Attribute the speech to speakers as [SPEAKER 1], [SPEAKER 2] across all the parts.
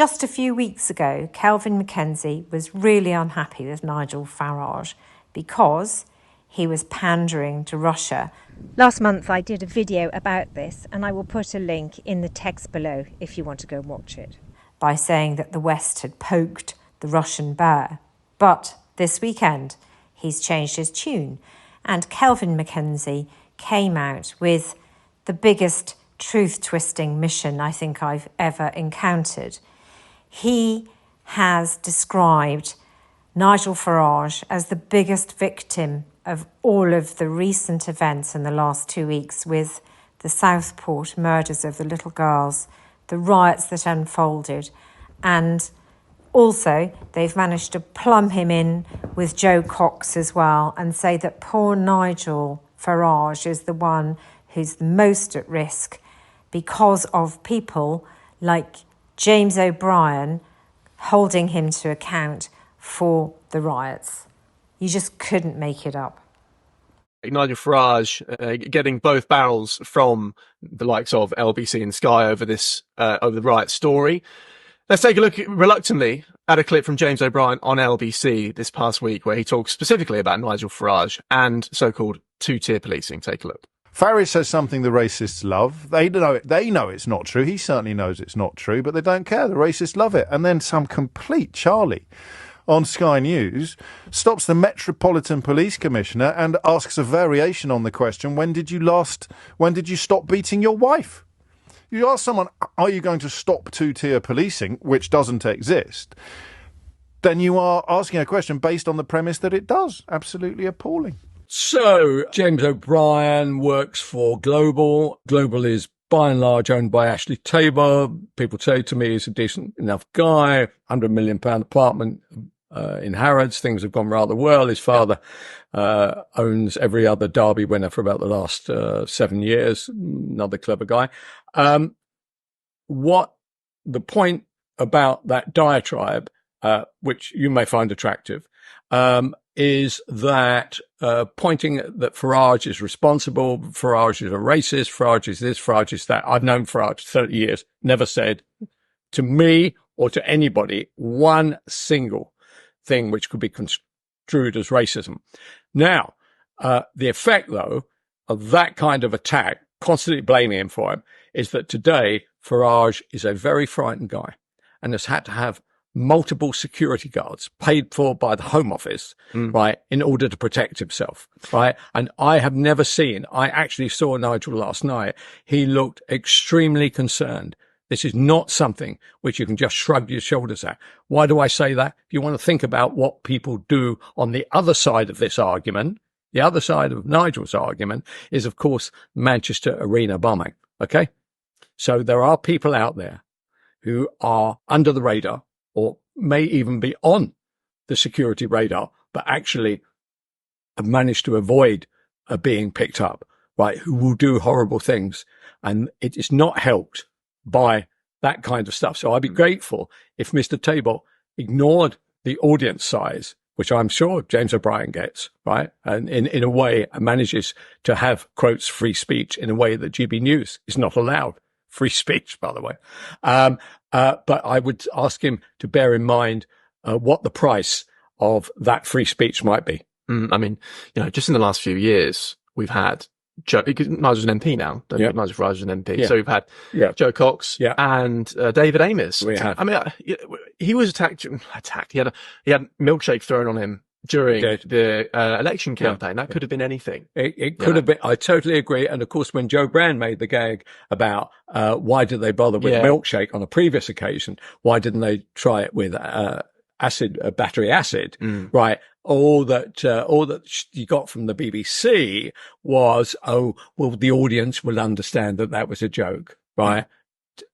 [SPEAKER 1] just a few weeks ago, Kelvin McKenzie was really unhappy with Nigel Farage because he was pandering to Russia. Last month I did a video about this, and I will put a link in the text below if you want to go and watch it. By saying that the West had poked the Russian bear. But this weekend he's changed his tune, and Kelvin McKenzie came out with the biggest truth-twisting mission I think I've ever encountered. He has described Nigel Farage as the biggest victim of all of the recent events in the last 2 weeks, with the Southport murders of the little girls, the riots that unfolded, and also they've managed to plumb him in with Joe Cox as well and say that poor Nigel Farage is the one who's the most at risk because of people like James O'Brien holding him to account for the riots. You just couldn't make it up.
[SPEAKER 2] Nigel Farage getting both barrels from the likes of LBC and Sky over the riot story. Let's take a look reluctantly at a clip from James O'Brien on LBC this past week, where he talks specifically about Nigel Farage and so-called two-tier policing. Take a look.
[SPEAKER 3] Farage says something the racists love. They know it's not true. He certainly knows it's not true, but they don't care. The racists love it. And then some complete Charlie on Sky News stops the Metropolitan Police Commissioner and asks a variation on the question, when did you stop beating your wife? You ask someone, are you going to stop two-tier policing, which doesn't exist? Then you are asking a question based on the premise that it does. Absolutely appalling.
[SPEAKER 4] So, James O'Brien works for Global. Global is by and large owned by Ashley Tabor. People say to me he's a decent enough guy, £100 million apartment in Harrods. Things have gone rather well. His father owns every other Derby winner for about the last 7 years. Another clever guy. What the point about that diatribe, which you may find attractive, is that pointing that Farage is responsible, Farage is a racist, Farage is this, Farage is that. I've known Farage 30 years, never said to me or to anybody one single thing which could be construed as racism. Now, the effect, though, of that kind of attack, constantly blaming him for it, is that today Farage is a very frightened guy and has had to have multiple security guards paid for by the Home Office, right, in order to protect himself, right? And I have never seen, I actually saw Nigel last night. He looked extremely concerned. This is not something which you can just shrug your shoulders at. Why do I say that? If you want to think about what people do on the other side of this argument, the other side of Nigel's argument is, of course, Manchester Arena bombing, okay? So there are people out there who are under the radar, or may even be on the security radar, but actually have managed to avoid being picked up, right, who will do horrible things. And it is not helped by that kind of stuff. So I'd be grateful if Mr. Tabor ignored the audience size, which I'm sure James O'Brien gets, right, and in a way manages to have, quotes, free speech in a way that GB News is not allowed. Free speech, by the way. But I would ask him to bear in mind what the price of that free speech might be.
[SPEAKER 2] I mean, just in the last few years, we've had because Nigel's an MP now. Nigel Farage is an MP. Yeah. So we've had Joe Cox and David Amess.
[SPEAKER 4] We have.
[SPEAKER 2] I mean, he was attacked. He had milkshake thrown on him during the election campaign. That could have been anything.
[SPEAKER 4] It could have been. I totally agree. And of course, when Joe Brand made the gag about why did they bother with milkshake on a previous occasion, why didn't they try it with battery acid? Right. All that you got from the BBC was, oh, well, the audience will understand that was a joke, right?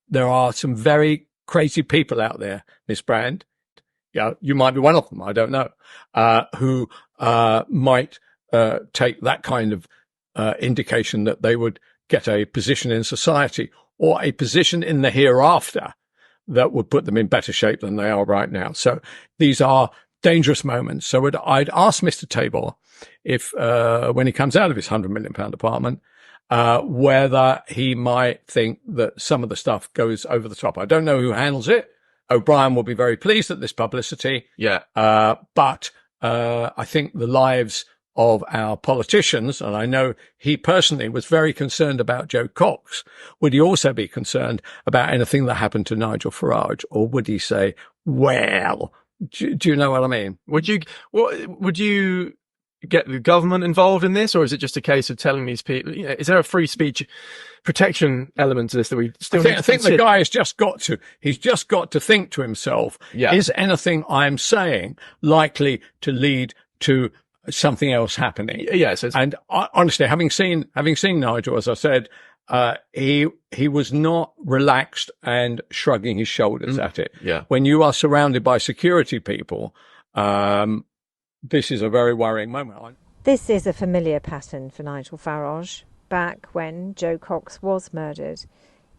[SPEAKER 4] There are some very crazy people out there, Miss Brand. Yeah, you might be one of them. I don't know, who might take that kind of indication that they would get a position in society or a position in the hereafter that would put them in better shape than they are right now. So these are dangerous moments. So I'd ask Mr. Tabor if, when he comes out of his £100 million apartment, whether he might think that some of the stuff goes over the top. I don't know who handles it. O'Brien will be very pleased at this publicity.
[SPEAKER 2] Yeah.
[SPEAKER 4] But I think the lives of our politicians, and I know he personally was very concerned about Joe Cox. Would he also be concerned about anything that happened to Nigel Farage? Or would he say, well, do you know what I mean?
[SPEAKER 2] Would you get the government involved in this, or is it just a case of telling these people, is there a free speech protection element to this that we still need to
[SPEAKER 4] think
[SPEAKER 2] consider?
[SPEAKER 4] The guy has just got to think to himself, is anything I'm saying likely to lead to something else happening?
[SPEAKER 2] Yes.
[SPEAKER 4] And honestly, having seen Nigel, as I said, he was not relaxed and shrugging his shoulders at it.
[SPEAKER 2] Yeah.
[SPEAKER 4] When you are surrounded by security people, this is a very worrying moment.
[SPEAKER 1] This is a familiar pattern for Nigel Farage. Back when Joe Cox was murdered,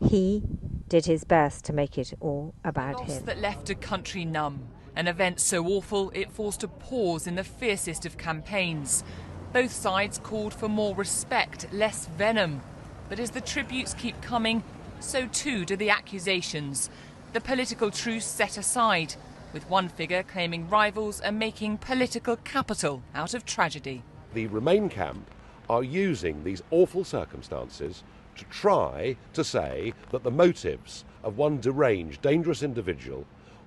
[SPEAKER 1] he did his best to make it all about him.
[SPEAKER 5] That left a country numb. An event so awful it forced a pause in the fiercest of campaigns. Both sides called for more respect, less venom. But as the tributes keep coming, so too do the accusations. The political truce set aside, with one figure claiming rivals are making political capital out of tragedy.
[SPEAKER 6] The Remain camp are using these awful circumstances to try to say that the motives of one deranged, dangerous individual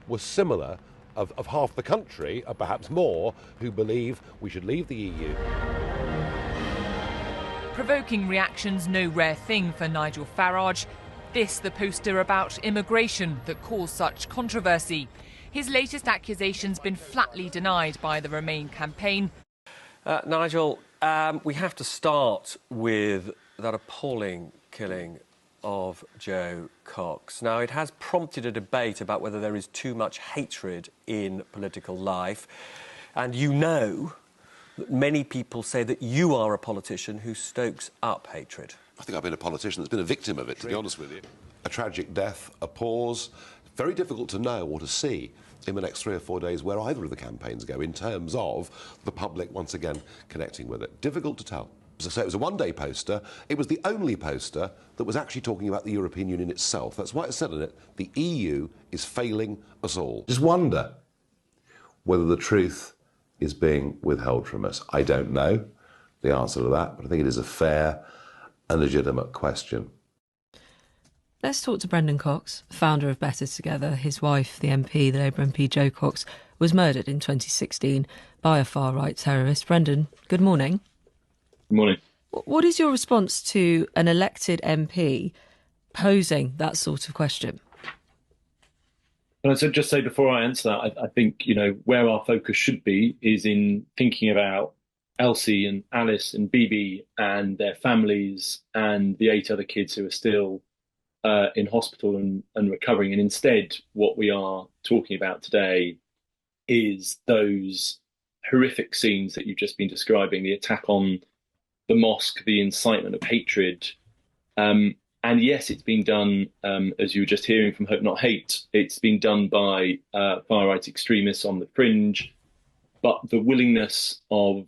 [SPEAKER 6] were similar of half the country, or perhaps more, who believe we should leave the EU.
[SPEAKER 5] Provoking reactions no rare thing for Nigel Farage. This the poster about immigration that caused such controversy. His latest accusations been flatly denied by the Remain campaign.
[SPEAKER 7] Nigel, we have to start with that appalling killing of Joe Cox. Now, it has prompted a debate about whether there is too much hatred in political life. And you know that many people say that you are a politician who stokes up hatred.
[SPEAKER 8] I think I've been a politician that's been a victim of it, to be honest with you. A tragic death, a pause. Very difficult to know or to see in the next 3 or 4 days where either of the campaigns go in terms of the public once again connecting with it. Difficult to tell. As I say, it was a one-day poster. It was the only poster that was actually talking about the European Union itself. That's why it said in it, the EU is failing us all. Just wonder whether the truth is being withheld from us. I don't know the answer to that, but I think it is a fair and legitimate question.
[SPEAKER 9] Let's talk to Brendan Cox, founder of Better Together. His wife, the MP, the Labour MP Jo Cox, was murdered in 2016 by a far-right terrorist. Brendan, good morning.
[SPEAKER 10] Good morning.
[SPEAKER 9] What is your response to an elected MP posing that sort of question?
[SPEAKER 10] And so just say before I answer that, I think, where our focus should be is in thinking about Elsie and Alice and Bibi and their families and the 8 other kids who are still in hospital and recovering. And instead, what we are talking about today is those horrific scenes that you've just been describing, the attack on the mosque, the incitement of hatred. And yes, it's been done, as you were just hearing from Hope Not Hate, it's been done by far-right extremists on the fringe. But the willingness of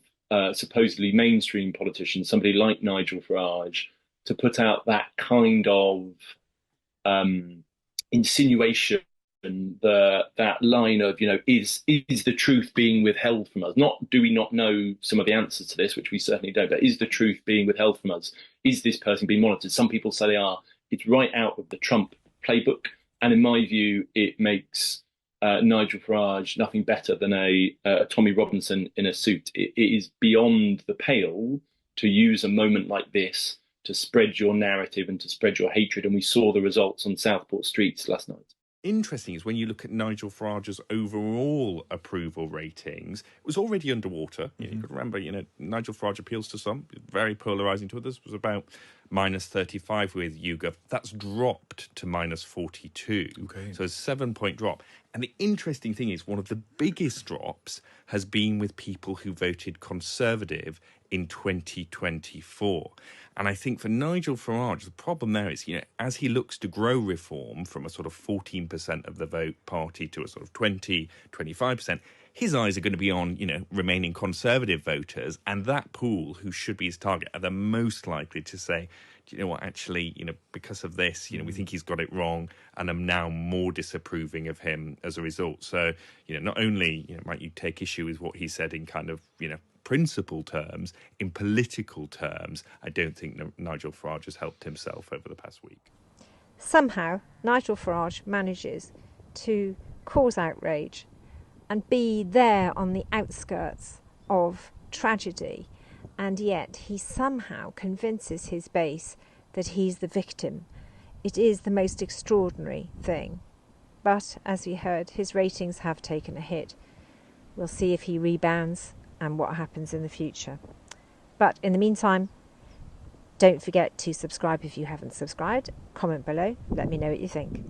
[SPEAKER 10] supposedly mainstream politicians, somebody like Nigel Farage, to put out that kind of insinuation, that line of, is the truth being withheld from us? Not do we not know some of the answers to this, which we certainly don't, but is the truth being withheld from us? Is this person being monitored? Some people say they are. It's right out of the Trump playbook. And in my view, it makes Nigel Farage nothing better than a Tommy Robinson in a suit. It is beyond the pale to use a moment like this to spread your narrative and to spread your hatred. And we saw the results on Southport streets last night.
[SPEAKER 11] Interesting is when you look at Nigel Farage's overall approval ratings, it was already underwater. You could remember, Nigel Farage appeals to some, very polarising to others, was about -35 with YouGov. That's dropped to -42. Okay. So a 7-point drop. And the interesting thing is one of the biggest drops has been with people who voted Conservative in 2024. And I think for Nigel Farage, the problem there is, as he looks to grow reform from a sort of 14% of the vote party to a sort of 20, 25%, his eyes are going to be on, remaining Conservative voters. And that pool, who should be his target, are the most likely to say, do you know what, actually, because of this, we think he's got it wrong, and I'm now more disapproving of him as a result. So, not only, might you take issue with what he said in kind of, principle terms, in political terms, I don't think Nigel Farage has helped himself over the past week.
[SPEAKER 1] Somehow, Nigel Farage manages to cause outrage and be there on the outskirts of tragedy, and yet he somehow convinces his base that he's the victim. It is the most extraordinary thing. But, as we heard, his ratings have taken a hit. We'll see if he rebounds and what happens in the future. But in the meantime, don't forget to subscribe if you haven't subscribed. Comment below, let me know what you think.